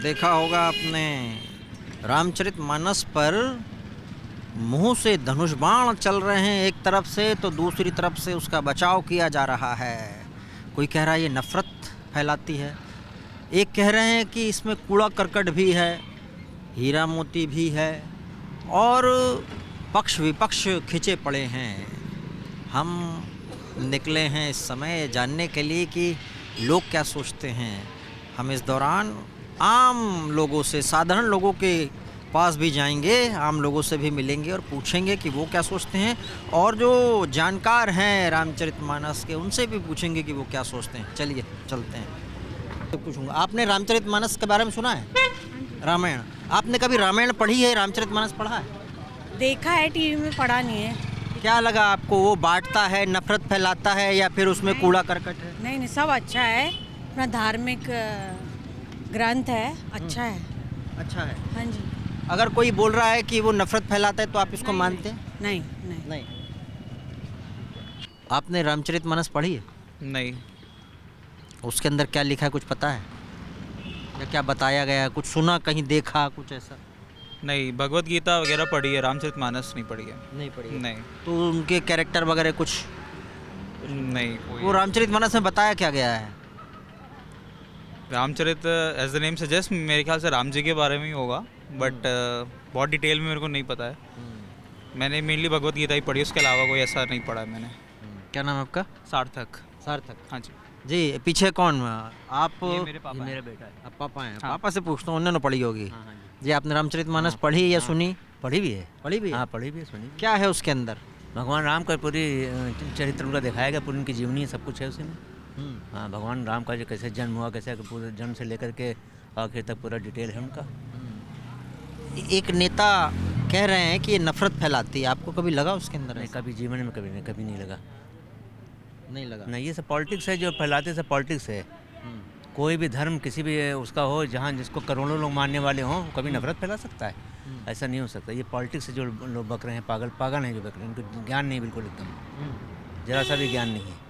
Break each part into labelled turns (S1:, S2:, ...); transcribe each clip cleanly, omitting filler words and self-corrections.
S1: देखा होगा आपने, रामचरितमानस पर मुंह से धनुष बाण चल रहे हैं एक तरफ से, तो दूसरी तरफ से उसका बचाव किया जा रहा है। कोई कह रहा है ये नफ़रत फैलाती है, एक कह रहे हैं कि इसमें कूड़ा करकट भी है, हीरा मोती भी है, और पक्ष विपक्ष खिंचे पड़े हैं। हम निकले हैं इस समय जानने के लिए कि लोग क्या सोचते हैं। हम इस दौरान आम लोगों से, साधारण लोगों के पास भी जाएंगे, आम लोगों से भी मिलेंगे और पूछेंगे कि वो क्या सोचते हैं, और जो जानकार हैं रामचरितमानस के उनसे भी पूछेंगे कि वो क्या सोचते हैं। चलिए चलते हैं। तो पूछूंगा, आपने रामचरितमानस के बारे में सुना है? रामायण, आपने कभी रामायण पढ़ी है, रामचरितमानस पढ़ा है?
S2: देखा है टीवी में, पढ़ा नहीं है।
S1: क्या लगा आपको? वो बांटता है, नफरत फैलाता है, या फिर उसमें कूड़ा करकट है?
S2: नहीं नहीं, सब अच्छा है। अपना धार्मिक ग्रंथ है, अच्छा है।
S1: अच्छा है।
S2: हाँ जी।
S1: अगर कोई बोल रहा है कि वो नफरत फैलाता है तो आप इसको मानते हैं?
S2: नहीं नहीं
S1: नहीं। आपने रामचरितमानस पढ़ी है?
S3: नहीं।
S1: उसके अंदर क्या लिखा है, कुछ पता है? या क्या बताया गया है? कुछ सुना, कहीं देखा, कुछ ऐसा?
S3: नहीं, भगवत गीता वगैरह पढ़ी है, रामचरितमानस नहीं पढ़ी है।
S1: नहीं पढ़ी है।
S3: नहीं।
S1: तो उनके कैरेक्टर वगैरह कुछ?
S3: नहीं।
S1: वो रामचरितमानस में बताया क्या गया है?
S3: Ramcharit as the name suggest मेरे ख्याल से राम जी के बारे में ही होगा, बट बहुत डिटेल में मेरे को नहीं पता है। मैंने मेनली भगवत गीता ही पढ़ी, उसके अलावा कोई ऐसा नहीं पढ़ा है मैंने।
S1: क्या नाम है आपका?
S3: सार्थक।
S1: सार्थक।
S3: हाँ जी।
S1: जी, पीछे कौन? आप?
S3: ये मेरे पापा हैं।
S1: मेरा बेटा है। आप पापा हैं?
S3: हाँ।
S1: पापा से पूछता हूँ, उन्होंने पढ़ी होगी।
S4: हाँ जी।
S1: जी, आपने रामचरितमानस
S4: हाँ,
S1: पढ़ी या
S4: हाँ।
S1: सुनी?
S4: पढ़ी भी है।
S1: पढ़ी भी है?
S4: हाँ, पढ़ी भी है, सुनी भी है।
S1: क्या है उसके अंदर?
S4: भगवान राम का पूरी चरित्र उनका दिखाया गया, पूरी उनकी जीवनी सब कुछ है उसमें। हाँ, भगवान राम का जो कैसे जन्म हुआ, कैसे पूरे जन्म से लेकर के आखिर तक पूरा डिटेल है उनका।
S1: एक नेता कह रहे हैं कि ये नफरत फैलाती है, आपको कभी लगा उसके अंदर?
S4: नहीं, कभी जीवन में कभी नहीं लगा।
S1: नहीं लगा।
S4: नहीं, ये सब पॉलिटिक्स है, जो फैलाते सब पॉलिटिक्स है। कोई भी धर्म किसी भी उसका हो, जहाँ जिसको करोड़ों लोग मानने वाले हों, कभी नफरत फैला सकता है? ऐसा नहीं हो सकता। ये पॉलिटिक्स से जो लोग बक रहे हैं, पागल हैं जो बक रहे हैं, उनको ज्ञान नहीं, बिल्कुल एकदम जरा सा भी ज्ञान नहीं है।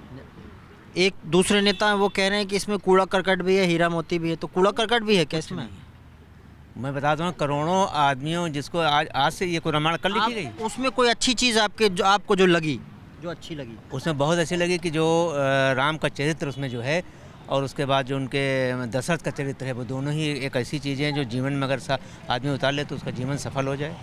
S1: एक दूसरे नेता वो कह रहे हैं कि इसमें कूड़ा करकट भी है, हीरा मोती भी है, तो कूड़ा करकट भी है क्या इसमें?
S4: मैं बता दूँ, करोड़ों आदमियों जिसको आज से ये रामायण कल लिखी गई,
S1: उसमें कोई अच्छी चीज़ आपको जो लगी, जो अच्छी लगी?
S4: उसमें बहुत अच्छी लगी कि जो राम का चरित्र उसमें जो है, और उसके बाद जो उनके दशरथ का चरित्र है, वो दोनों ही एक ऐसी चीज़ें हैं जो जीवन में अगर आदमी उतार ले तो उसका जीवन सफल हो जाए।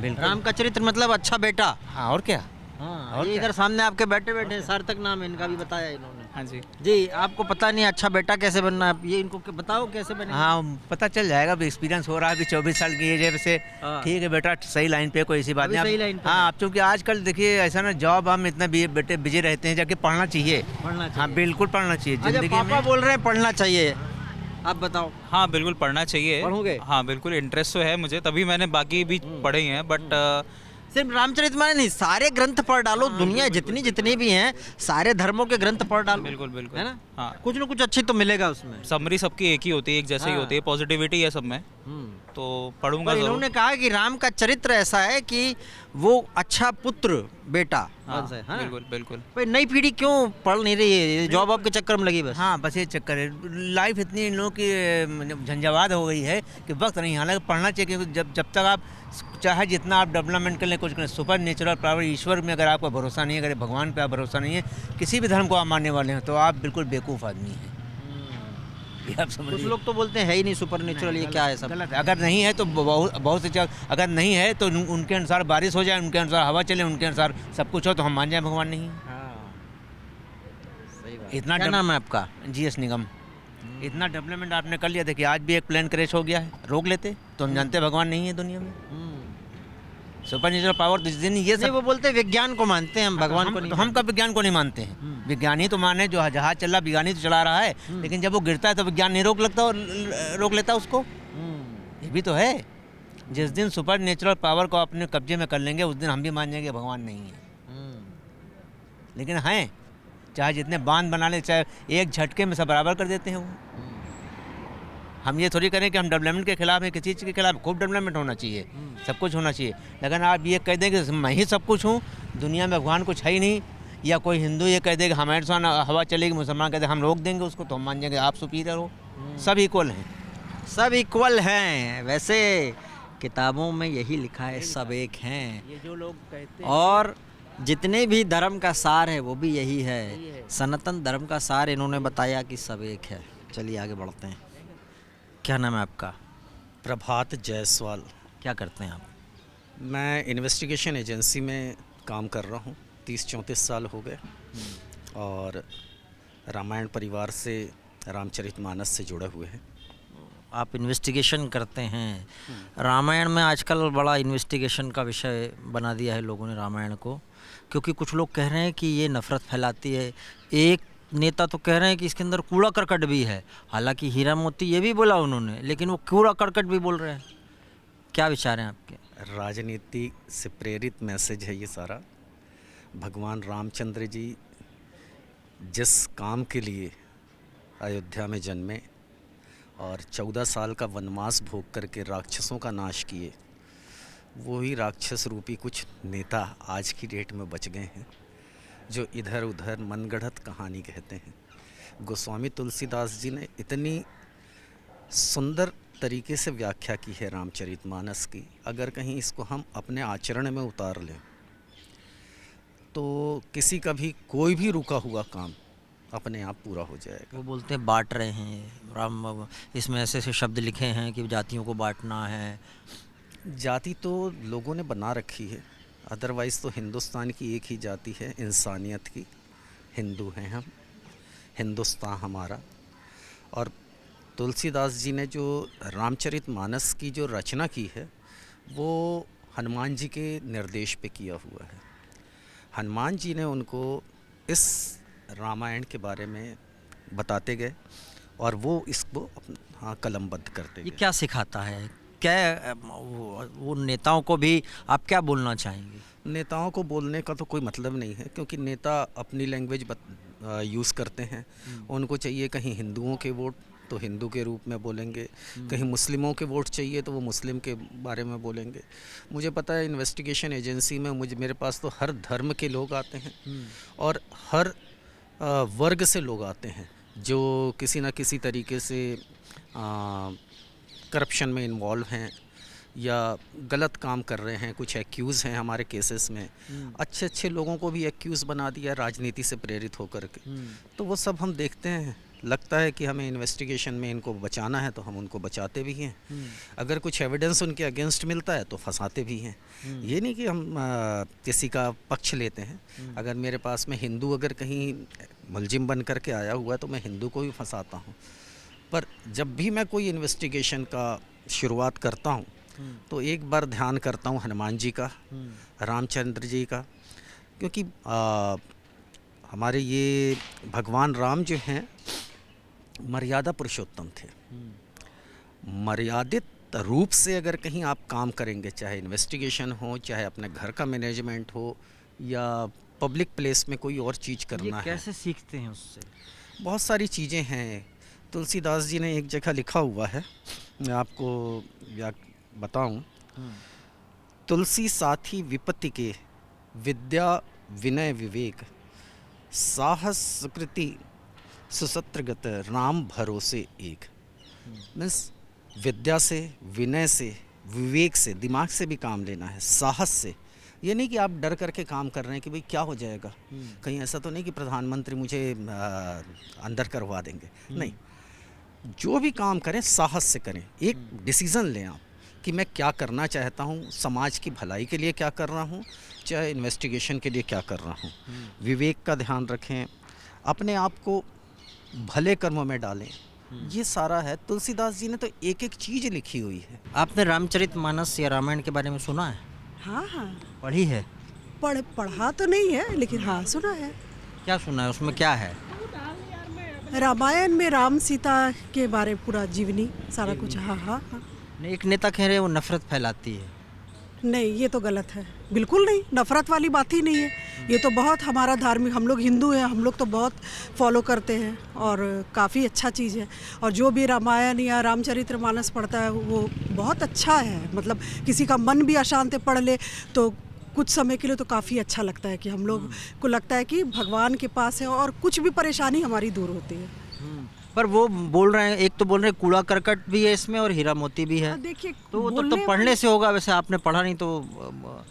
S4: बिल्कुल।
S1: राम का चरित्र मतलब अच्छा बेटा।
S4: हाँ, और क्या।
S1: हाँ,
S4: और
S1: ये
S4: क्या?
S1: इधर सामने आपके बैठे सार्थक नाम है इनका, भी बताया इन्होंने।
S3: हाँ जी।
S1: जी, आपको पता नहीं अच्छा बेटा कैसे बनना है, ये इनको बताओ कैसे बने?
S4: हाँ, पता चल जाएगा, अभी एक्सपीरियंस हो रहा है, अभी 24 साल की एज है वैसे।
S1: हाँ।
S4: ठीक है बेटा, सही लाइन पे, कोई ऐसी बात
S1: अभी
S4: नहीं।
S1: सही लाइन पे
S4: हाँ,
S1: है।
S4: अब चूँकि आजकल देखिए ऐसा ना, जॉब हम इतना बेटे बिजी रहते हैं, जाके पढ़ना चाहिए।
S1: पढ़ना चाहिए।
S4: हाँ, बिल्कुल पढ़ना चाहिए
S1: अच्छा,
S4: जिंदगी
S1: पापा
S4: में।
S1: बोल रहे हैं पढ़ना चाहिए, आप बताओ।
S3: हाँ, बिल्कुल पढ़ना चाहिए।
S1: पढ़ोगे?
S3: हाँ, बिल्कुल इंटरेस्ट तो है मुझे, तभी मैंने बाकी भी पढ़े ही हैं, बट
S1: सिर्फ रामचरितमानस नहीं, सारे ग्रंथ पढ़ डालो। दुनिया जितनी भी हैं, सारे धर्मों के ग्रंथ पढ़ डालो।
S3: बिल्कुल बिल्कुल
S1: है ना?
S3: हाँ,
S1: कुछ ना कुछ अच्छी तो मिलेगा उसमें।
S3: समरी सबकी एक ही होती है, एक जैसे ही
S1: हाँ।
S3: होती है, पॉजिटिविटी है सब में, तो पढ़ूंगा
S1: पर
S3: जरूर।
S1: इन्होंने कहा कि राम का चरित्र ऐसा है कि वो अच्छा पुत्र बेटा
S3: हाँ,
S1: बन जाए, है ना?
S3: बिल्कुल बिल्कुल।
S1: भाई नई पीढ़ी क्यों पढ़ नहीं रही है? जॉब आपके चक्कर में लगी बस।
S4: हाँ, बस ये चक्कर है। लाइफ इतनी इन लोगों की झंझावात हो गई है कि वक्त नहीं। हालांकि पढ़ना चाहिए, क्योंकि जब तक आप चाहे जितना आप डेवलपमेंट कर लें, कुछ करें, सुपर नेचुरल पावर, ईश्वर में अगर आपका भरोसा नहीं है, अगर भगवान पे आप भरोसा नहीं है, किसी भी धर्म को आप मानने वाले हैं, तो आप बिल्कुल बेवकूफ़ आदमी हैं। ये आप
S1: कुछ
S4: समझिए।
S1: लोग तो बोलते हैं है ही नहीं सुपर नेचुरल, ये क्या है सब?
S4: गलत है। अगर नहीं है तो बहुत से अगर नहीं है तो उनके अनुसार बारिश हो जाए, उनके अनुसार हवा चले, उनके अनुसार सब कुछ हो, तो हम मान जाए भगवान नहीं है।
S1: हाँ, सही बात।
S4: इतना
S1: क्या नाम है आपका?
S4: GS निगम। इतना डेवलपमेंट आपने कर लिया, देखिए आज भी एक प्लेन क्रैश हो गया है, रोक लेते तो हम जानते भगवान नहीं है दुनिया में। सुपर नेचुरल पावर जिस दिन ये
S1: नहीं,
S4: सब,
S1: वो बोलते हैं विज्ञान को मानते हैं हम, भगवान को नहीं
S4: तो हम कब विज्ञान को नहीं मानते हैं? विज्ञानी तो माने, जो जहाज चल रहा विज्ञानी तो चला रहा है, लेकिन जब वो गिरता है तो विज्ञान नहीं रोक लेता उसको। ये भी तो है। जिस दिन सुपर नेचुरल पावर को अपने कब्जे में कर लेंगे, उस दिन हम भी मान जाएंगे भगवान नहीं है। लेकिन हैं, चाहे जितने बांध बना ले, चाहे एक झटके में सब बराबर कर देते हैं वो। हम ये थोड़ी करें कि हम डेवलपमेंट के खिलाफ हैं, किसी चीज़ के खिलाफ। खूब डेवलपमेंट होना चाहिए, सब कुछ होना चाहिए, लेकिन आप ये कह दें कि मैं ही सब कुछ हूँ, दुनिया में भगवान कुछ है ही नहीं, या कोई हिंदू ये कह दे कि हमारे साथ हवा चलेगी, मुसलमान कहते हम रोक देंगे उसको, तो हम मान जाएंगे आप सुपीरियर हो। सब इक्वल हैं।
S1: सब इक्वल हैं। वैसे किताबों में यही लिखा है, सब एक हैं।
S4: ये जो लोग कहते
S1: और जितने भी धर्म का सार है वो भी यही है। सनातन धर्म का सार इन्होंने बताया कि सब एक है। चलिए आगे बढ़ते हैं। क्या नाम है आपका?
S5: प्रभात जायसवाल।
S1: क्या करते हैं आप?
S5: मैं इन्वेस्टिगेशन एजेंसी में काम कर रहा हूँ। 30-34 साल हो गए और रामायण परिवार से, रामचरितमानस से जुड़े हुए हैं।
S1: आप इन्वेस्टिगेशन करते हैं। रामायण में आजकल बड़ा इन्वेस्टिगेशन का विषय बना दिया है लोगों ने रामायण को, क्योंकि कुछ लोग कह रहे हैं कि ये नफ़रत फैलाती है। एक नेता तो कह रहे हैं कि इसके अंदर कूड़ा करकट भी है। हालांकि हीरा मोती ये भी बोला उन्होंने, लेकिन वो कूड़ा करकट भी बोल रहे हैं। क्या विचार हैं आपके?
S5: राजनीति से प्रेरित मैसेज है ये सारा। भगवान रामचंद्र जी जिस काम के लिए अयोध्या में जन्मे और 14 साल का वनवास भोग करके राक्षसों का नाश किए, वही राक्षस रूपी कुछ नेता आज की डेट में बच गए हैं जो इधर उधर मनगढ़ंत कहानी कहते हैं। गोस्वामी तुलसीदास जी ने इतनी सुंदर तरीके से व्याख्या की है रामचरितमानस की। अगर कहीं इसको हम अपने आचरण में उतार लें तो किसी का भी कोई भी रुका हुआ काम अपने आप पूरा हो जाएगा।
S1: वो बोलते हैं बांट रहे हैं राम, इसमें ऐसे ऐसे शब्द लिखे हैं कि जातियों को बांटना है।
S5: जाति तो लोगों ने बना रखी है, अदरवाइज़ तो हिंदुस्तान की एक ही जाति है, इंसानियत की। हिंदू हैं हम, हिंदुस्तान हमारा। और तुलसीदास जी ने जो रामचरितमानस की जो रचना की है वो हनुमान जी के निर्देश पे किया हुआ है। हनुमान जी ने उनको इस रामायण के बारे में बताते गए और वो इसको कलमबद्ध करते
S1: ये
S5: गए।
S1: क्या सिखाता है? क्या वो नेताओं को भी आप क्या बोलना चाहेंगे?
S5: नेताओं को बोलने का तो कोई मतलब नहीं है, क्योंकि नेता अपनी लैंग्वेज यूज़ करते हैं। उनको चाहिए कहीं हिंदुओं के वोट तो हिंदू के रूप में बोलेंगे, कहीं मुस्लिमों के वोट चाहिए तो वो मुस्लिम के बारे में बोलेंगे। मुझे पता है इन्वेस्टिगेशन एजेंसी में मेरे पास तो हर धर्म के लोग आते हैं और हर वर्ग से लोग आते हैं जो किसी न किसी तरीके से करप्शन में इन्वॉल्व हैं या गलत काम कर रहे हैं, कुछ एक्यूज़ हैं हमारे केसेस में। अच्छे अच्छे लोगों को भी एक्यूज़ बना दिया राजनीति से प्रेरित होकर के। तो वो सब हम देखते हैं। लगता है कि हमें इन्वेस्टिगेशन में इनको बचाना है तो हम उनको बचाते भी हैं। अगर कुछ एविडेंस उनके अगेंस्ट मिलता है तो फंसाते भी हैं। ये नहीं कि हम किसी का पक्ष लेते हैं। अगर मेरे पास में हिंदू अगर कहीं मुलजिम बन करके आया हुआ है तो मैं हिंदू को भी फंसाता हूँ। पर जब भी मैं कोई इन्वेस्टिगेशन का शुरुआत करता हूँ तो एक बार ध्यान करता हूँ हनुमान जी का, रामचंद्र जी का, क्योंकि हमारे ये भगवान राम जो हैं मर्यादा पुरुषोत्तम थे। मर्यादित रूप से अगर कहीं आप काम करेंगे, चाहे इन्वेस्टिगेशन हो, चाहे अपने घर का मैनेजमेंट हो या पब्लिक प्लेस में कोई और चीज़ करना है।
S1: कैसे सीखते हैं उससे?
S5: बहुत सारी चीज़ें हैं। तुलसीदास जी ने एक जगह लिखा हुआ है, मैं आपको बताऊं। तुलसी साथी विपत्ति के, विद्या विनय विवेक, साहस सुकृति सुसत्रगत, राम भरोसे एक। मीन्स विद्या से, विनय से, विवेक से, दिमाग से भी काम लेना है, साहस से। ये नहीं कि आप डर करके काम कर रहे हैं कि भाई क्या हो जाएगा, कहीं ऐसा तो नहीं कि प्रधानमंत्री मुझे अंदर करवा देंगे। नहीं, जो भी काम करें साहस से करें। एक डिसीज़न लें आप कि मैं क्या करना चाहता हूँ, समाज की भलाई के लिए क्या कर रहा हूँ, चाहे इन्वेस्टिगेशन के लिए क्या कर रहा हूँ। विवेक का ध्यान रखें, अपने आप को भले कर्मों में डालें। ये सारा है। तुलसीदास जी ने तो एक एक चीज़ लिखी हुई है।
S1: आपने रामचरितमानस या रामायण के बारे में सुना है?
S6: हाँ हाँ,
S1: पढ़ी है?
S6: पढ़ा तो नहीं है लेकिन हाँ सुना है।
S1: क्या सुना है? उसमें क्या है?
S6: रामायण में राम सीता के बारे में पूरा जीवनी सारा कुछ। हाँ हाँ हाँ।
S1: नहीं, एक नेता कह रहे हैं वो नफरत फैलाती है।
S6: नहीं, ये तो गलत है, बिल्कुल नहीं, नफरत वाली बात ही नहीं है। ये तो बहुत हमारा धार्मिक, हम लोग हिंदू हैं, हम लोग तो बहुत फॉलो करते हैं और काफ़ी अच्छा चीज़ है। और जो भी रामायण या रामचरितमानस पढ़ता है वो बहुत अच्छा है। मतलब किसी का मन भी अशांत पढ़ ले तो कुछ समय के लिए तो काफ़ी अच्छा लगता है कि हम लोग को लगता है कि भगवान के पास है और कुछ भी परेशानी हमारी दूर होती है।
S1: पर वो बोल रहे हैं, एक तो बोल रहे हैं कूड़ा करकट भी है इसमें और हीरा मोती भी है।
S6: देखिए
S1: तो वो तो
S6: बोलने
S1: पढ़ने से होगा, वैसे आपने पढ़ा नहीं तो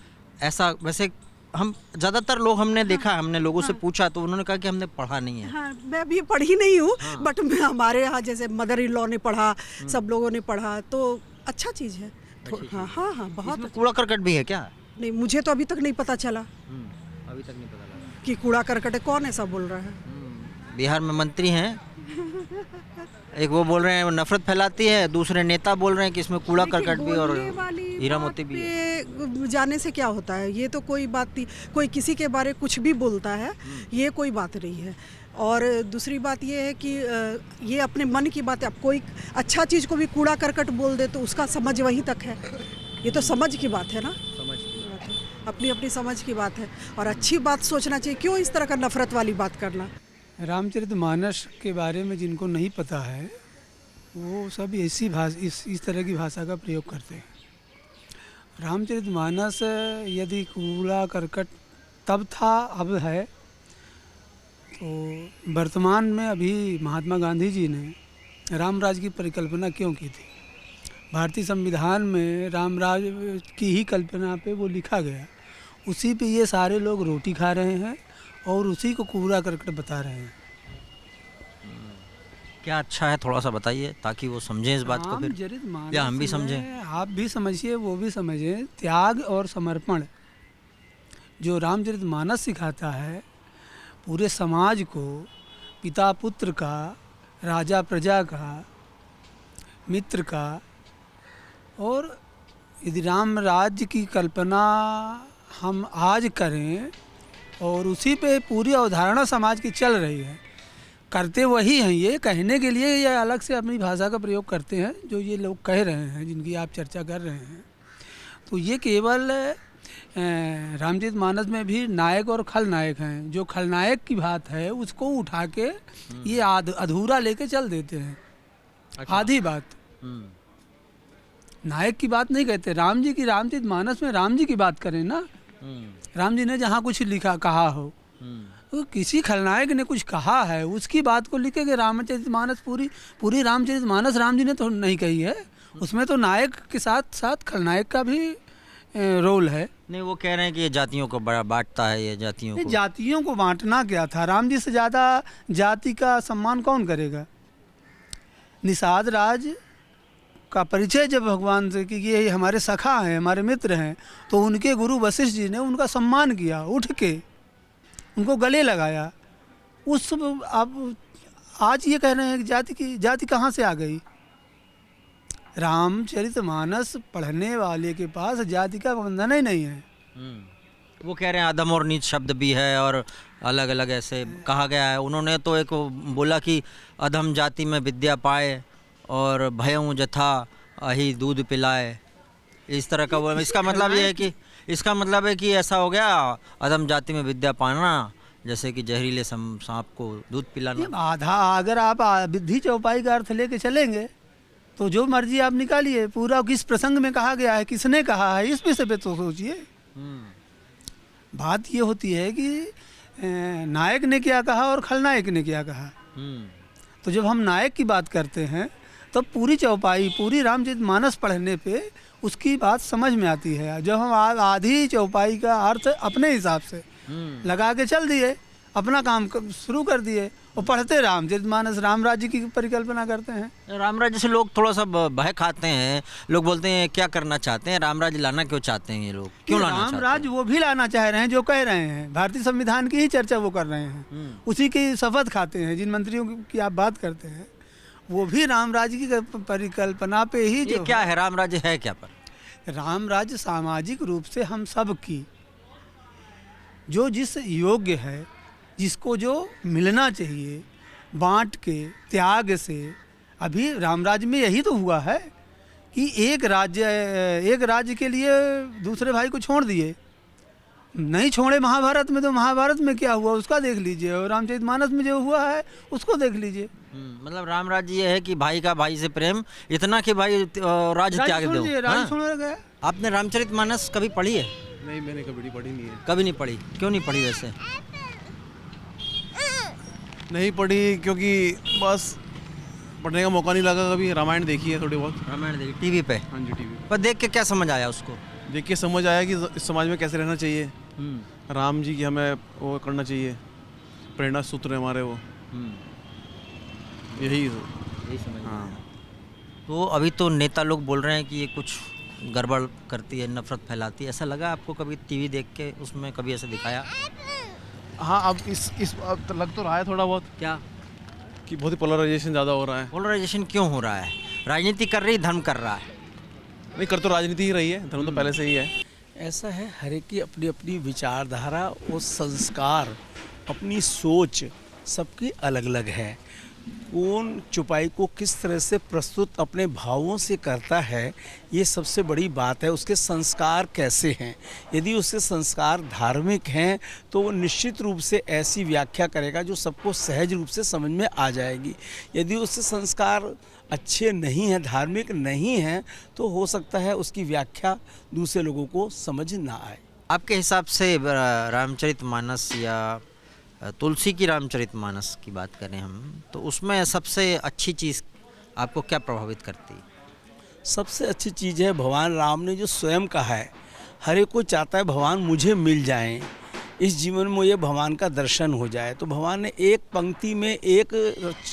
S1: ऐसा। वैसे हम ज़्यादातर लोग हमने देखा, हमने लोगों से पूछा तो उन्होंने कहा कि हमने पढ़ा नहीं है।
S6: हाँ, मैं भी पढ़ी नहीं हूँ, बट मैं हमारे यहाँ जैसे मदर इन लॉ ने पढ़ा, सब लोगों ने पढ़ा, तो अच्छा चीज़ है। हाँ हाँ हाँ, बहुत
S1: इसमें कूड़ा करकट भी है क्या?
S6: नहीं, मुझे तो अभी तक नहीं पता चला
S1: अभी तक नहीं पता लगा।
S6: कि कूड़ा करकट है। कौन ऐसा बोल रहा है?
S1: बिहार में मंत्री हैं, एक वो बोल रहे हैं वो नफरत फैलाती है, दूसरे नेता बोल रहे हैं कि इसमें कूड़ा करकट भी और
S6: बोलने वाली
S1: हीरा
S6: बात
S1: मोती भी है।
S6: पे जाने से क्या होता है? ये तो कोई बात नहीं, कोई किसी के बारे कुछ भी बोलता है, ये कोई बात नहीं है। और दूसरी बात ये है कि ये अपने मन की बात है। अब कोई अच्छा चीज़ को भी कूड़ा करकट बोल दे तो उसका समझ वहीं तक है। ये तो समझ की बात है ना,
S1: समझ की बात है।
S6: अपनी अपनी समझ की बात है। और अच्छी बात सोचना चाहिए, क्यों इस तरह का नफरत वाली बात करना।
S7: रामचरितमानस के बारे में जिनको नहीं पता है वो सब ऐसी इस तरह की भाषा का प्रयोग करते हैं। रामचरितमानस यदि कूड़ा करकट तब था, अब है, तो वर्तमान में अभी महात्मा गांधी जी ने रामराज की परिकल्पना क्यों की थी? भारतीय संविधान में रामराज की ही कल्पना पे वो लिखा गया, उसी पे ये सारे लोग रोटी खा रहे हैं और उसी को कूड़ा करकट बता रहे हैं।
S1: क्या अच्छा है थोड़ा सा बताइए ताकि वो समझें इस बात को, फिर
S7: रामचरितमानस
S1: या हम भी समझें।
S7: में आप भी समझिए, वो भी समझें। त्याग और समर्पण जो रामचरितमानस सिखाता है, पूरे समाज को, पिता पुत्र का, राजा प्रजा का, मित्र का, और यदि राम राज्य की कल्पना हम आज करें और उसी पे पूरी अवधारणा समाज की चल रही है, करते वही हैं। ये कहने के लिए ये अलग से अपनी भाषा का प्रयोग करते हैं जो ये लोग कह रहे हैं, जिनकी आप चर्चा कर रहे हैं। तो ये केवल रामचरितमानस में भी नायक और खलनायक हैं। जो खलनायक की बात है उसको उठा के ये अधूरा लेके चल देते हैं। आधी बात नायक की बात नहीं कहते। राम जी की रामचरितमानस में राम जी की बात करें ना, राम जी ने जहाँ कुछ लिखा कहा हो, तो किसी खलनायक ने कुछ कहा है उसकी बात को लिखे कि रामचरितमानस पूरी रामचरितमानस राम जी ने तो नहीं कही है। उसमें तो नायक के साथ साथ खलनायक का भी रोल है।
S1: नहीं, वो कह रहे हैं कि ये जातियों को बड़ा बांटता है, ये जातियों को।
S7: जातियों को बांटना क्या था? राम जी से ज़्यादा जाति का सम्मान कौन करेगा? निषाद राज का परिचय जब भगवान से कि ये हमारे सखा हैं, हमारे मित्र हैं, तो उनके गुरु वशिष्ठ जी ने उनका सम्मान किया, उठ के उनको गले लगाया। उस अब आज ये कह रहे हैं कि जाति कहाँ से आ गई? रामचरितमानस पढ़ने वाले के पास जाति का बंधन ही नहीं है।
S1: वो कह रहे हैं अधम और नीच शब्द भी है और अलग अलग ऐसे कहा गया है। उन्होंने तो एक बोला कि अधम जाति में विद्या पाए और भयऊ जथा अहि दूध पिलाए, इस तरह का। वो इसका मतलब ये है कि ऐसा हो गया अधम जाति में विद्या पाना जैसे कि जहरीले सांप को दूध पिलाना।
S7: आधा अगर आप विधि चौपाई का अर्थ लेके चलेंगे तो जो मर्जी आप निकालिए, पूरा किस प्रसंग में कहा गया है, किसने कहा है, इस विषय पे तो सोचिए। बात ये होती है कि नायक ने क्या कहा और खलनायक ने क्या कहा। तो जब हम नायक की बात करते हैं तब पूरी चौपाई, पूरी रामचरितमानस पढ़ने पे उसकी बात समझ में आती है। जब हम आधी चौपाई का अर्थ अपने हिसाब से लगा के चल दिए, अपना काम शुरू कर दिए और पढ़ते रामचरितमानस, राम राज्य की परिकल्पना करते हैं।
S1: राम राज्य से लोग थोड़ा सा भय खाते हैं। लोग बोलते हैं क्या करना चाहते हैं, राम राज्य लाना क्यों चाहते हैं ये लोग, क्यों लाना चाहते हैं?
S7: राम राज्य वो भी लाना चाह रहे हैं जो कह रहे हैं, भारतीय संविधान की ही चर्चा वो कर रहे हैं, उसी की शपथ खाते हैं। जिन मंत्रियों की आप बात करते हैं वो भी राम राज्य की परिकल्पना पे ही।
S1: ये क्या है राम राज्य, है क्या? पर
S7: राम राज्य सामाजिक रूप से हम सब की, जो जिस योग्य है, जिसको जो मिलना चाहिए, बांट के त्याग से। अभी राम राज्य में यही तो हुआ है कि एक राज्य के लिए दूसरे भाई को छोड़ दिए, नहीं छोड़े महाभारत में। तो महाभारत में क्या हुआ उसका देख लीजिए, और रामचरितमानस में जो हुआ है उसको देख लीजिए।
S1: मतलब राम राज्य ये है कि भाई का भाई से प्रेम इतना कि भाई राज्य त्याग दो।
S7: राज्य छोड़ गया।
S1: आपने रामचरितमानस कभी पढ़ी है?
S8: नहीं, मैंने कभी पढ़ी नहीं है।
S1: कभी नहीं पढ़ी? क्यों नहीं पढ़ी वैसे?
S8: नहीं पढ़ी क्योंकि बस पढ़ने का मौका नहीं लगा कभी। रामायण देखी है थोड़ी बहुत।
S1: रामायण देखी टीवी पे?
S8: हाँ जी, टीवी
S1: पर देख के क्या समझ आया उसको?
S8: देख के समझ आया कि इस समाज में कैसे रहना चाहिए। राम जी की हमें वो करना चाहिए, प्रेरणा सूत्र है हमारे वो, यही
S1: समझ
S8: हाँ।
S1: तो अभी तो नेता लोग बोल रहे हैं कि ये कुछ गड़बड़ करती है, नफरत फैलाती है, ऐसा लगा आपको कभी टीवी देख के? उसमें कभी ऐसा दिखाया?
S8: हाँ, अब इस अब तो लग तो रहा है थोड़ा बहुत
S1: क्या
S8: कि बहुत ही पोलराइजेशन ज़्यादा हो रहा है।
S1: पोलराइजेशन क्यों हो रहा है? राजनीति कर रही, धर्म कर रहा है।
S8: नहीं, कर तो राजनीति ही रही है, धर्म तो पहले से ही है।
S9: ऐसा है, हर एक की अपनी अपनी विचारधारा और संस्कार, अपनी सोच सबकी अलग अलग है। कौन चुपाई को किस तरह से प्रस्तुत अपने भावों से करता है, ये सबसे बड़ी बात है। उसके संस्कार कैसे हैं? यदि उसके संस्कार धार्मिक हैं तो वो निश्चित रूप से ऐसी व्याख्या करेगा जो सबको सहज रूप से समझ में आ जाएगी। यदि उसके संस्कार अच्छे नहीं हैं, धार्मिक नहीं हैं, तो हो सकता है उसकी व्याख्या दूसरे लोगों को समझ ना आए।
S1: आपके हिसाब से रामचरितमानस या तुलसी की रामचरितमानस की बात करें हम, तो उसमें सबसे अच्छी चीज़ आपको क्या प्रभावित करती है?
S9: सबसे अच्छी चीज़ है भगवान राम ने जो स्वयं कहा है, हर एक को चाहता है भगवान मुझे मिल जाएं, इस जीवन में ये भगवान का दर्शन हो जाए। तो भगवान ने एक पंक्ति में एक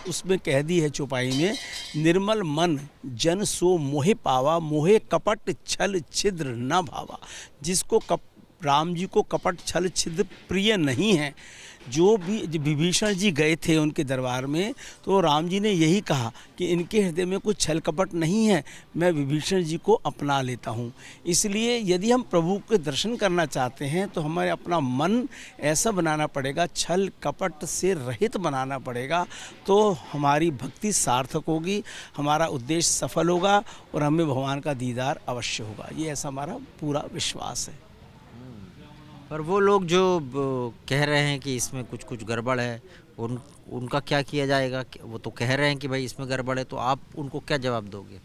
S9: उसमें कह दी है चौपाई में, निर्मल मन जन सो मोहे पावा, मोहे कपट छल छिद्र न भावा। जिसको राम जी को कपट छल छिद्र प्रिय नहीं है, जो भी विभीषण जी गए थे उनके दरबार में, तो राम जी ने यही कहा कि इनके हृदय में कुछ छल कपट नहीं है, मैं विभीषण जी को अपना लेता हूँ। इसलिए यदि हम प्रभु के दर्शन करना चाहते हैं तो हमें अपना मन ऐसा बनाना पड़ेगा, छल कपट से रहित बनाना पड़ेगा, तो हमारी भक्ति सार्थक होगी, हमारा उद्देश्य सफल होगा और हमें भगवान का दीदार अवश्य होगा। ये ऐसा हमारा पूरा विश्वास है।
S1: पर वो लोग जो कह रहे हैं कि इसमें कुछ कुछ गड़बड़ है, उनका क्या किया जाएगा? वो तो कह रहे हैं कि भाई इसमें गड़बड़ है, तो आप उनको क्या जवाब दोगे?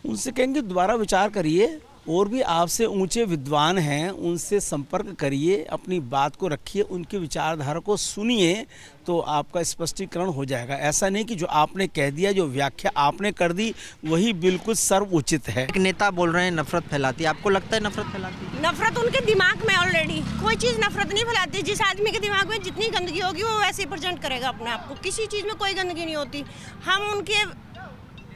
S9: उनसे कहेंगे दोबारा विचार करिए, और भी आपसे ऊंचे विद्वान हैं, उनसे संपर्क करिए, अपनी बात को रखिए, उनकी विचारधारा को सुनिए, तो आपका स्पष्टीकरण हो जाएगा। ऐसा नहीं कि जो आपने कह दिया, जो व्याख्या आपने कर दी, वही बिल्कुल सर्वोचित है।
S1: एक नेता बोल रहे हैं नफरत फैलाती है, आपको लगता है नफरत फैलाती है?
S2: नफरत उनके दिमाग में ऑलरेडी, कोई चीज़ नफरत नहीं फैलाती। जिस आदमी के दिमाग में जितनी गंदगी होगी वो वैसे ही प्रेजेंट करेगा अपने आप को। किसी चीज़ में कोई गंदगी नहीं होती। हम उनके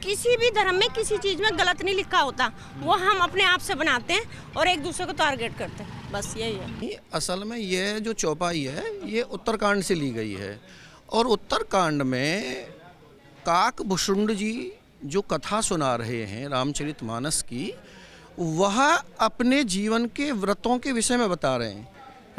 S2: किसी भी धर्म में किसी चीज़ में गलत नहीं लिखा होता, वो हम अपने आप से बनाते हैं और एक दूसरे को टारगेट करते हैं, बस यही है।
S10: असल में ये जो चौपाई है ये उत्तरकांड से ली गई है, और उत्तरकांड में काकभूषुंड जी जो कथा सुना रहे हैं रामचरितमानस की, वह अपने जीवन के व्रतों के विषय में बता रहे हैं।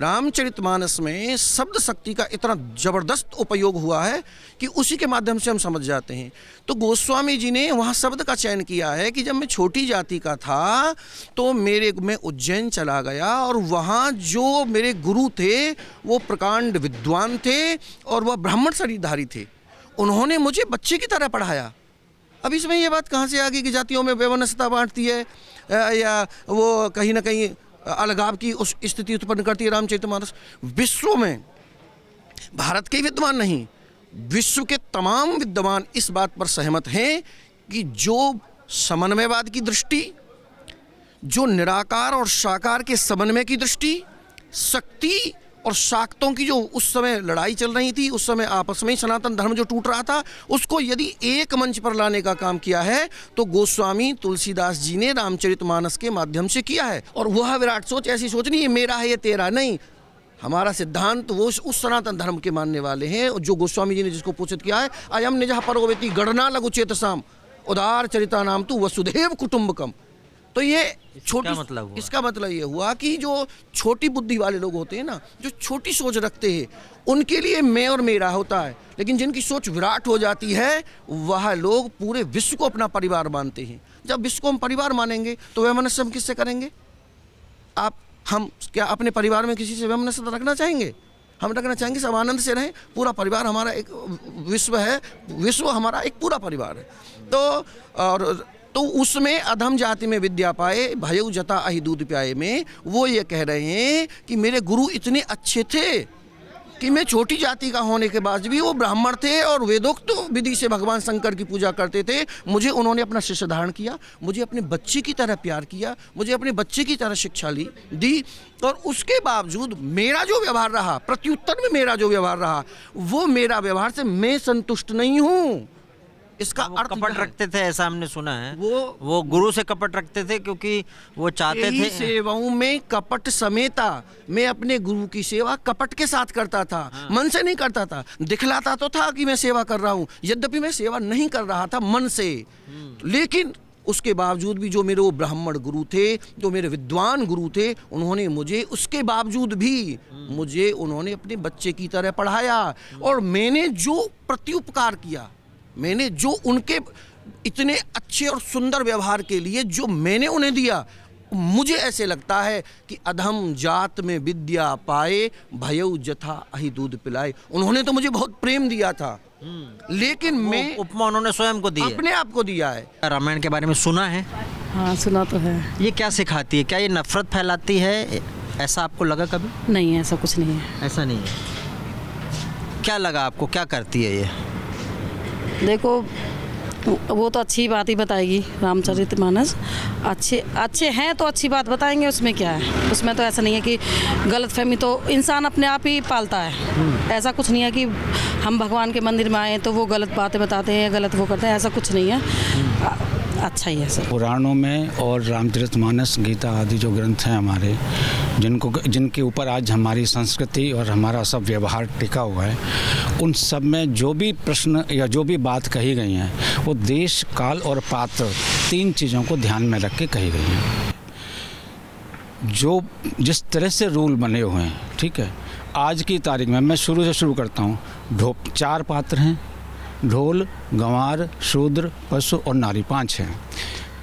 S10: रामचरितमानस में शब्द शक्ति का इतना ज़बरदस्त उपयोग हुआ है कि उसी के माध्यम से हम समझ जाते हैं। तो गोस्वामी जी ने वहाँ शब्द का चयन किया है कि जब मैं छोटी जाति का था तो मैं उज्जैन चला गया, और वहाँ जो मेरे गुरु थे वो प्रकांड विद्वान थे और वह ब्राह्मण शरीरधारी थे। उन्होंने मुझे बच्चे की तरह पढ़ाया। अब इसमें ये बात कहाँ से आ गई कि जातियों में वैमनस्यता बांटती है या वो कहीं ना कहीं अलगाव की उस स्थिति उत्पन्न करती है। रामचरितमानस विश्व में, भारत के विद्वान नहीं, विश्व के तमाम विद्वान इस बात पर सहमत हैं कि जो समन्वयवाद की दृष्टि, जो निराकार और साकार के समन्वय की दृष्टि, शक्ति और शाक्तों की जो उस समय लड़ाई चल रही थी, उस समय आपस में ही सनातन धर्म जो टूट रहा था, उसको यदि एक मंच पर लाने का काम किया है तो गोस्वामी तुलसीदास जी ने रामचरितमानस के माध्यम से किया है। और वह विराट सोच ऐसी सोच नहीं है मेरा है ये तेरा नहीं, हमारा सिद्धांत वो उस सनातन धर्म के मानने वाले हैं जो गोस्वामी जी ने जिसको पोषित किया है। अयम निजः परोवेति गणना लघु चेतसाम उदार चरिता नाम तु वसुधैव कुटुंबकम। तो ये छोटा मतलब हुआ, इसका मतलब ये हुआ कि जो छोटी बुद्धि वाले लोग होते हैं ना, जो छोटी सोच रखते हैं, उनके लिए मैं और मेरा होता है, लेकिन जिनकी सोच विराट हो जाती है वह लोग पूरे विश्व को अपना परिवार मानते हैं। जब विश्व को हम परिवार मानेंगे तो वैमनस्य हम किससे करेंगे? हम क्या अपने परिवार में किसी से वैमनस्य रखना चाहेंगे? हम रखना चाहेंगे सब आनंद से रहें। पूरा परिवार हमारा एक विश्व है, विश्व हमारा एक पूरा परिवार है। तो उसमें अधम जाति में विद्या पाए भयउ जता अहि दूध प्याए में वो ये कह रहे हैं कि मेरे गुरु इतने अच्छे थे कि मैं छोटी जाति का होने के बाद भी वो ब्राह्मण थे और वेदोक्त विधि से भगवान शंकर की पूजा करते थे। मुझे उन्होंने अपना शिष्य धारण किया, मुझे अपने बच्चे की तरह प्यार किया, मुझे अपने बच्चे की तरह शिक्षा दी और उसके बावजूद मेरा जो व्यवहार रहा, प्रत्युत्तर में मेरा जो व्यवहार रहा, वो मेरा व्यवहार से मैं संतुष्ट नहीं हूँ। इसका अर्थ
S1: कपट रखते थे, ऐसा हमने सुना है।
S10: वो
S1: गुरु से कपट रखते थे क्योंकि वो चाहते
S10: यही
S1: थे।
S10: सेवाओं में कपट समेता। मैं अपने गुरु की सेवा कपट के साथ करता था, मन से नहीं करता था। दिखलाता तो था कि मैं सेवा कर रहा हूँ, यद्यपि मैं सेवा नहीं कर रहा था मन से, लेकिन उसके बावजूद भी जो मेरे वो ब्राह्मण गुरु थे, जो मेरे विद्वान गुरु थे, उन्होंने मुझे उसके बावजूद भी मुझे उन्होंने अपने बच्चे की तरह पढ़ाया। और मैंने जो प्रत्युपकार किया, मैंने जो उनके इतने अच्छे और सुंदर व्यवहार के लिए जो मैंने उन्हें दिया, मुझे ऐसे लगता है कि अधम जात में विद्या पाए, भयउ जथा अहि दूध पिलाए। उन्होंने तो मुझे बहुत प्रेम दिया था, लेकिन मैं
S1: उपमा उन्होंने स्वयं को दी है,
S10: अपने आप को दिया है।
S1: रामायण के बारे में सुना है?
S11: हाँ, सुना तो है।
S1: ये क्या सिखाती है? क्या ये नफरत फैलाती है? ऐसा आपको लगा कभी?
S11: नहीं, ऐसा कुछ नहीं है।
S1: ऐसा नहीं है। क्या लगा आपको, क्या करती है ये?
S11: देखो, वो तो अच्छी बात ही बताएगी। रामचरितमानस अच्छे हैं तो अच्छी बात बताएंगे, उसमें क्या है। उसमें तो ऐसा नहीं है कि गलतफहमी तो इंसान अपने आप ही पालता है। ऐसा कुछ नहीं है कि हम भगवान के मंदिर में आए तो वो गलत बातें बताते हैं या गलत वो करते हैं, ऐसा कुछ नहीं है। अच्छा ही है सर।
S9: पुराणों में और रामचरितमानस, गीता आदि जो ग्रंथ हैं हमारे, जिनके ऊपर आज हमारी संस्कृति और हमारा सब व्यवहार टिका हुआ है, उन सब में जो भी प्रश्न या जो भी बात कही गई हैं, वो देश, काल और पात्र, 3 चीज़ों को ध्यान में रख के कही गई हैं। जो जिस तरह से रूल बने हुए हैं, ठीक है, आज की तारीख में मैं शुरू से शुरू करता हूँ। 4 पात्र हैं, ढोल, गंवार, शूद्र, पशु और नारी, 5 हैं।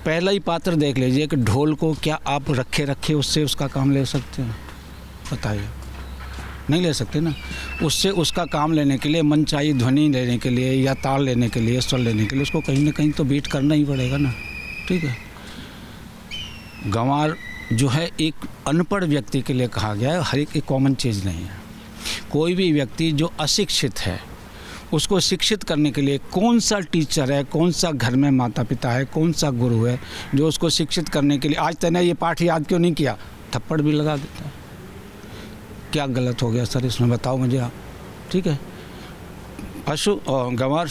S9: पहला ही पात्र देख लीजिए कि ढोल को क्या आप रखे उससे उसका काम ले सकते हैं? बताइए, नहीं ले सकते ना। उससे उसका काम लेने के लिए, मन चाहिए ध्वनि लेने के लिए या ताल लेने के लिए, स्वर लेने के लिए, उसको कहीं ना कहीं तो बीट करना ही पड़ेगा ना, ठीक है। गंवार जो है एक अनपढ़ व्यक्ति के लिए कहा गया है, हर एक कॉमन चीज़ नहीं है। कोई भी व्यक्ति जो अशिक्षित है, उसको शिक्षित करने के लिए कौन सा टीचर है, कौन सा घर में माता पिता है, कौन सा गुरु है जो उसको शिक्षित करने के लिए, आज तूने ये पाठ याद क्यों नहीं किया, थप्पड़ भी लगा देता है। क्या गलत हो गया सर इसमें, बताओ मुझे आप, ठीक है। पशु और गंवार,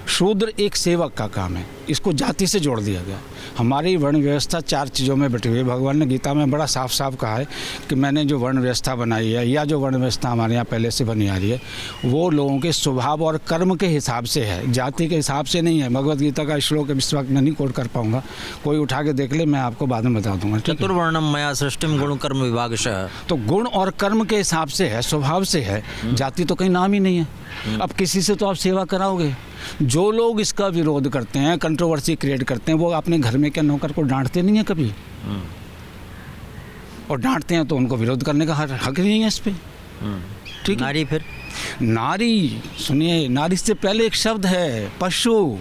S9: शूद्र एक सेवक का काम है, इसको जाति से जोड़ दिया गया। हमारी वर्ण व्यवस्था 4 चीज़ों में बटी हुई है। भगवान ने गीता में बड़ा साफ साफ कहा है कि मैंने जो वर्ण व्यवस्था बनाई है या जो वर्ण व्यवस्था हमारे यहाँ पहले से बनी आ रही है, वो लोगों के स्वभाव और कर्म के हिसाब से है, जाति के हिसाब से नहीं है। भगवत गीता का श्लोक इस वक्त मैं नहीं कोट कर पाऊँगा, कोई उठा के देख ले, मैं आपको बाद में बता दूँगा।
S1: चतुर्वर्णम मया सृष्टिम गुण कर्म विभागशः,
S9: तो गुण और कर्म के हिसाब से है, स्वभाव से है, जाति तो कहीं नाम ही नहीं है। अब किसी से तो आप सेवा कराओगे। जो लोग इसका विरोध करते हैं, कंट्रोवर्सी क्रिएट करते हैं, वो अपने घर में क्या नौकर को डांटते नहीं है कभी? और डांटते हैं तो उनको विरोध करने का हक नहीं है इस पे, ठीक है।
S1: नारी, फिर
S9: नारी, सुनिए, नारी से पहले एक शब्द है पशु।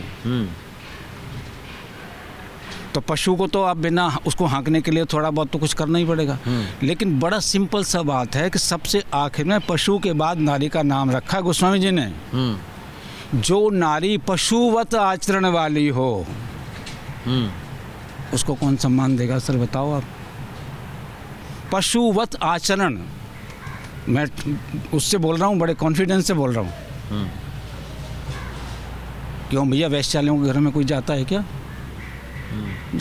S9: तो पशु को तो आप बिना उसको हाँकने के लिए थोड़ा बहुत तो कुछ करना ही पड़ेगा। लेकिन बड़ा सिंपल सा बात है कि सबसे आखिर में पशु के बाद नारी का नाम रखा गोस्वामी जी ने। जो नारी पशुवत आचरण वाली हो, उसको कौन सम्मान देगा सर, बताओ आप? पशुवत आचरण, मैं उससे बोल रहा हूँ, बड़े कॉन्फिडेंस से बोल रहा हूँ। क्यों भैया, वैश्यालयों के घर में कोई जाता है क्या?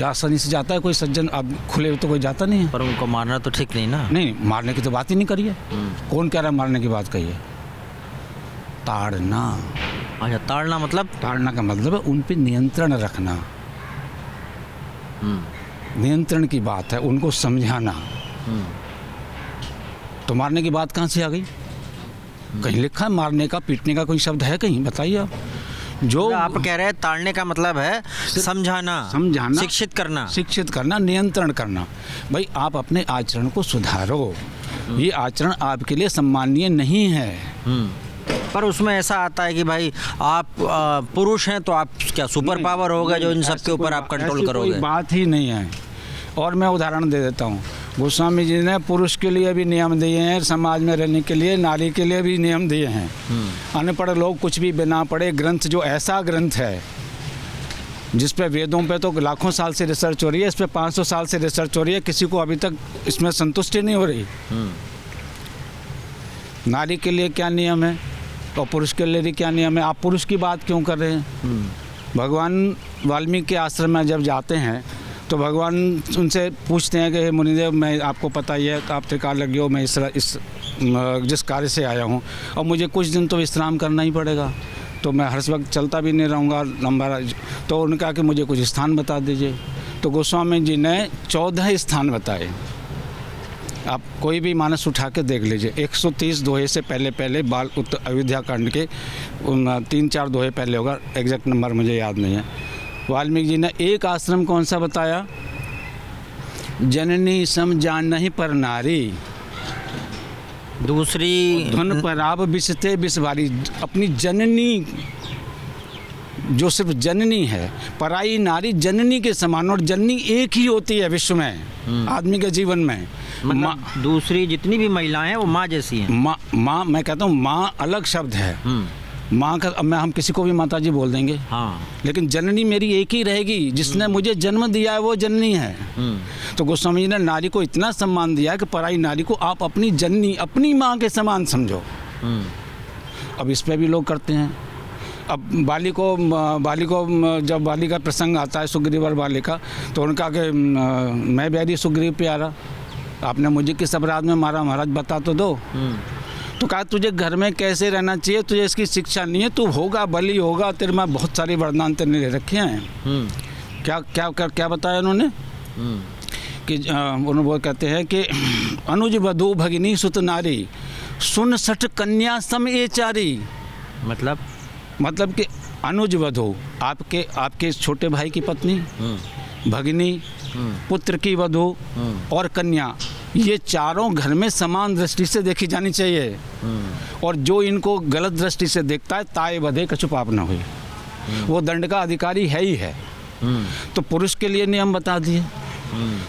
S9: आसानी से जाता है कोई सज्जन? अब खुले तो कोई जाता नहीं है।
S1: पर उनको मारना तो ठीक नहीं ना।
S9: नहीं, मारने की तो बात ही नहीं करी है। कौन कह रहा है मारने की बात कही है? ताड़ना।
S1: अच्छा, ताड़ना मतलब?
S9: ताड़ना का मतलब है उन पे नियंत्रण रखना, नियंत्रण की बात है, उनको समझाना। तो मारने की बात कहाँ से आ गई? कहीं लिखा है मारने का, पीटने का कोई शब्द है कहीं? बताइए आप। जो
S1: आप कह रहे हैं ताड़ने का मतलब है समझाना, शिक्षित करना, नियंत्रण करना। भाई आप अपने आचरण को सुधारो, ये आचरण आपके लिए सम्मानीय नहीं है। पर उसमें ऐसा आता है कि भाई आप पुरुष हैं तो आप क्या सुपर पावर होगा जो इन सब के ऊपर आप कंट्रोल करोगे?
S9: कोई बात ही नहीं है। और मैं उदाहरण दे देता हूँ, गोस्वामी जी ने पुरुष के लिए भी नियम दिए हैं, समाज में रहने के लिए नारी के लिए भी नियम दिए हैं। अनपढ़ लोग कुछ भी बिना पढ़े, ग्रंथ जो ऐसा ग्रंथ है जिस पे वेदों पे तो लाखों साल से रिसर्च हो रही है, इस पे 500 साल से रिसर्च हो रही है, किसी को अभी तक इसमें संतुष्टि नहीं हो रही। नारी के लिए क्या नियम है और पुरुष के लिए भी क्या नियम है? आप पुरुष की बात क्यों कर रहे हैं? भगवान वाल्मीकि के आश्रम में जब जाते हैं तो भगवान उनसे पूछते हैं कि मुनिदेव, मैं आपको पता ही है कि आप त्रिकाल लगे हो, मैं इस जिस कार्य से आया हूँ और मुझे कुछ दिन तो विश्राम करना ही पड़ेगा, तो मैं हर वक्त चलता भी नहीं रहूँगा लंबा। तो उन्होंने कहा कि मुझे कुछ स्थान बता दीजिए। तो गोस्वामी जी ने 14 स्थान बताए। आप कोई भी मानस उठा के देख लीजिए, 130 दोहे से पहले बाल अयोध्या कांड के 3-4 दोहे पहले होगा, एग्जैक्ट नंबर मुझे याद नहीं है। वाल्मीकि जी ने एक आश्रम कौन सा बताया? जननी सम जान नहीं पर नारी,
S1: दूसरी
S9: धन पर आप बिसते बिसवारी। अपनी जननी जो सिर्फ जननी है, पराई नारी जननी के समान, और जननी एक ही होती है विश्व में आदमी के जीवन में।
S1: मतलब दूसरी जितनी भी महिलाएं हैं वो माँ जैसी हैं।
S9: माँ मैं कहता हूँ माँ अलग शब्द है। माँ का हम किसी को भी माता जी बोल देंगे,
S1: हाँ,
S9: लेकिन जननी मेरी एक ही रहेगी, जिसने मुझे जन्म दिया है वो जननी है। तो गोस्वामी जी ने नारी को इतना सम्मान दिया कि पराई नारी को आप अपनी जननी, अपनी माँ के समान समझो। अब इस पे भी लोग करते हैं। अब बाली को जब बाली का प्रसंग आता है, सुग्रीव और बाली का, तो उनका कि मैं बैरी सुग्रीव प्यारा, आपने मुझे किस अपराध में मारा महाराज, बता तो दो। तो कहा तुझे घर में कैसे रहना चाहिए, तुझे इसकी शिक्षा नहीं है, तू होगा बली होगा, तेरे में बहुत सारे वरदान तेरे ले रखे हैं। क्या बताया उन्होंने कि उन्होंने वो कहते हैं कि अनुज वधू भगिनी सुत नारी, सुन सठ कन्या सम ए चारी। मतलब कि अनुज वधू आपके छोटे भाई की पत्नी, भगिनी, पुत्र की वधू और कन्या, ये चारों घर में समान दृष्टि से देखी जानी चाहिए। और जो इनको गलत दृष्टि से देखता है, ताए बधे कछु पाप न हुई, वो दंड का अधिकारी है ही है। तो पुरुष के लिए नियम बता दिए।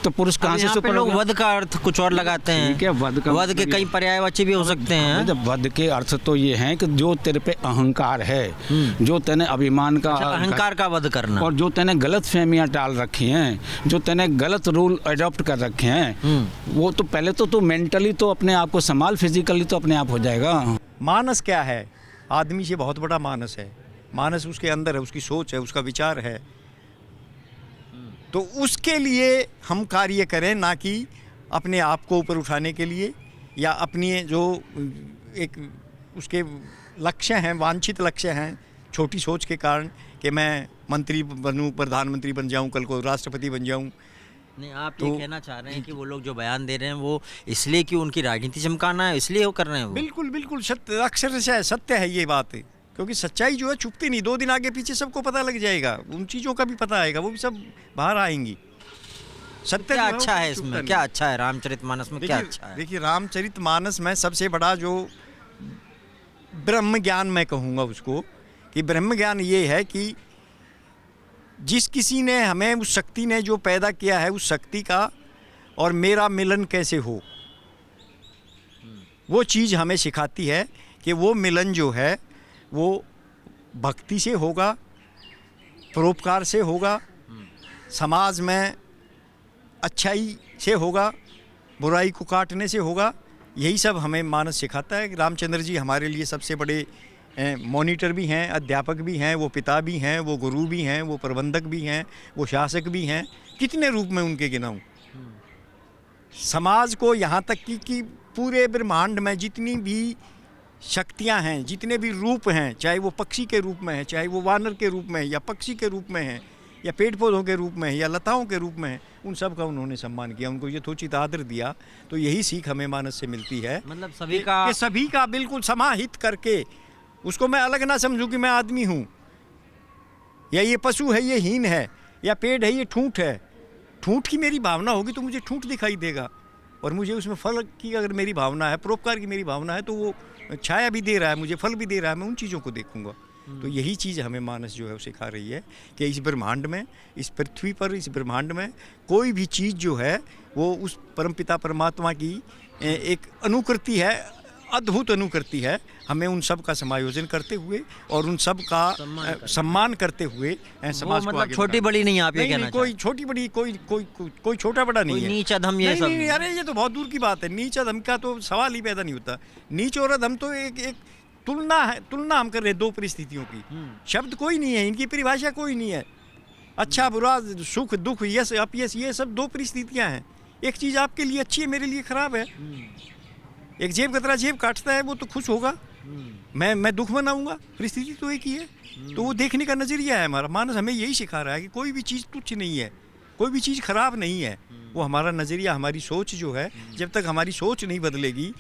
S9: तो पुरुष कहाँ से सुपर
S1: लोग वध का अर्थ कुछ और लगाते हैं।
S9: ठीक है, वध
S1: के कई पर्यायवाची भी हो सकते हैं।
S9: जब वध के अर्थ तो ये हैं कि जो तेरे पे अहंकार है, जो तेने अभिमान का,
S1: अहंकार का वध करना,
S9: और जो तेने गलत फहमियाँ टाल रखी हैं, जो तेने गलत रूल अडॉप्ट कर रखे हैं, वो तो पहले तो तू मेंटली तो अपने आप को संभाल, फिजिकली तो अपने आप हो जाएगा।
S12: मानस क्या है? आदमी से बहुत बड़ा मानस है। मानस उसके अंदर है, उसकी सोच है, उसका विचार है। तो उसके लिए हम कार्य करें, ना कि अपने आप को ऊपर उठाने के लिए, या अपनी जो एक उसके लक्ष्य हैं, वांछित लक्ष्य हैं, छोटी सोच के कारण कि मैं मंत्री बनूं, प्रधानमंत्री बन जाऊं, कल को राष्ट्रपति बन जाऊं।
S1: नहीं, आप ये कहना चाह रहे हैं कि वो लोग जो बयान दे रहे हैं वो इसलिए कि उनकी राजनीति चमकाना है, इसलिए वो कर रहे हैं। वो
S12: बिल्कुल सत्य, अक्षर से सत्य है ये बात, क्योंकि सच्चाई जो है छुपती नहीं। 2 दिन आगे पीछे सबको पता लग जाएगा, उन चीज़ों का भी पता आएगा, वो भी सब बाहर आएंगी।
S1: सत्य क्या अच्छा है इसमें, क्या अच्छा है रामचरितमानस में, क्या अच्छा है?
S12: देखिए, रामचरितमानस में सबसे बड़ा जो ब्रह्म ज्ञान मैं कहूँगा उसको, कि ब्रह्म ज्ञान ये है कि जिस किसी ने हमें, उस शक्ति ने जो पैदा किया है, उस शक्ति का और मेरा मिलन कैसे हो, वो चीज़ हमें सिखाती है कि वो मिलन जो है वो भक्ति से होगा, परोपकार से होगा, समाज में अच्छाई से होगा, बुराई को काटने से होगा। यही सब हमें मानस सिखाता है। रामचंद्र जी हमारे लिए सबसे बड़े मॉनिटर भी हैं, अध्यापक भी हैं, वो पिता भी हैं, वो गुरु भी हैं, वो प्रबंधक भी हैं, वो शासक भी हैं। कितने रूप में उनके गिनाऊं। समाज को यहाँ तक कि पूरे ब्रह्मांड में जितनी भी शक्तियाँ हैं, जितने भी रूप हैं, चाहे वो पक्षी के रूप में है, चाहे वो वानर के रूप में है, या पक्षी के रूप में है, या पेड़ पौधों के रूप में है, या लताओं के रूप में है, उन सब का उन्होंने सम्मान किया, उनको यथोचित आदर दिया। तो यही सीख हमें मानस से मिलती है,
S1: मतलब
S12: सभी का बिल्कुल समाहित करके, उसको मैं अलग ना समझूं कि मैं आदमी हूँ, या ये पशु है, ये हीन है, या पेड़ है, ये ठूंठ है। ठूंठ की मेरी भावना होगी तो मुझे ठूंठ दिखाई देगा, और मुझे उसमें फल की अगर मेरी भावना है, परोपकार की मेरी भावना है, तो वो छाया भी दे रहा है, मुझे फल भी दे रहा है, मैं उन चीज़ों को देखूंगा। तो यही चीज़ हमें मानस जो है वो सिखा रही है कि इस ब्रह्मांड में, इस पृथ्वी पर, इस ब्रह्मांड में कोई भी चीज़ जो है वो उस परमपिता परमात्मा की एक अनुकृति है, अद्भुत अनुकृति है। हमें उन सब का समायोजन करते हुए और उन सब का सम्मान करते हुए समाज को
S1: मतलब
S12: आगे
S1: छोटी बड़ी नहीं, आप ये कहना
S12: कोई छोटी बड़ी कोई छोटा बड़ा नहीं है,
S1: नीच अधम ये सब
S12: नहीं, अरे ये तो बहुत दूर की बात है। नीच अधम का तो सवाल ही पैदा नहीं होता। नीच और अधम तो एक तुलना है, तुलना हम कर रहे हैं दो परिस्थितियों की। शब्द कोई नहीं है, इनकी परिभाषा कोई नहीं है। अच्छा बुरा, सुख दुख, यस अपयस, ये सब दो परिस्थितियां हैं। एक चीज़ आपके लिए अच्छी है, मेरे लिए खराब है। एक जेब कतरा जेब काटता है, वो तो खुश होगा, मैं दुख मनाऊंगा, परिस्थिति तो एक ही है। तो वो देखने का नज़रिया है हमारा। मानस हमें यही सिखा रहा है कि कोई भी चीज़ तुच्छ नहीं है, कोई भी चीज़ खराब नहीं है। वो हमारा नज़रिया, हमारी सोच जो है, जब तक हमारी सोच नहीं बदलेगी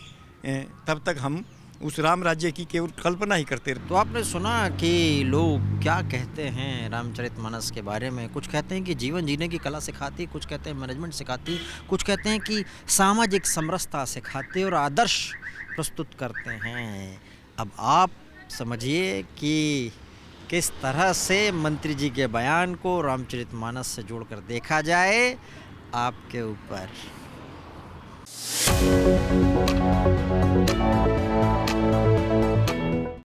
S12: तब तक हम उस राम राज्य की केवल कल्पना ही करते रहे।
S1: तो आपने सुना कि लोग क्या कहते हैं रामचरितमानस के बारे में। कुछ कहते हैं कि जीवन जीने की कला सिखाती, कुछ कहते हैं मैनेजमेंट सिखाती, कुछ कहते हैं कि सामाजिक समरसता सिखाते और आदर्श प्रस्तुत करते हैं। अब आप समझिए कि किस तरह से मंत्री जी के बयान को रामचरितमानस से जोड़कर देखा जाए, आपके ऊपर।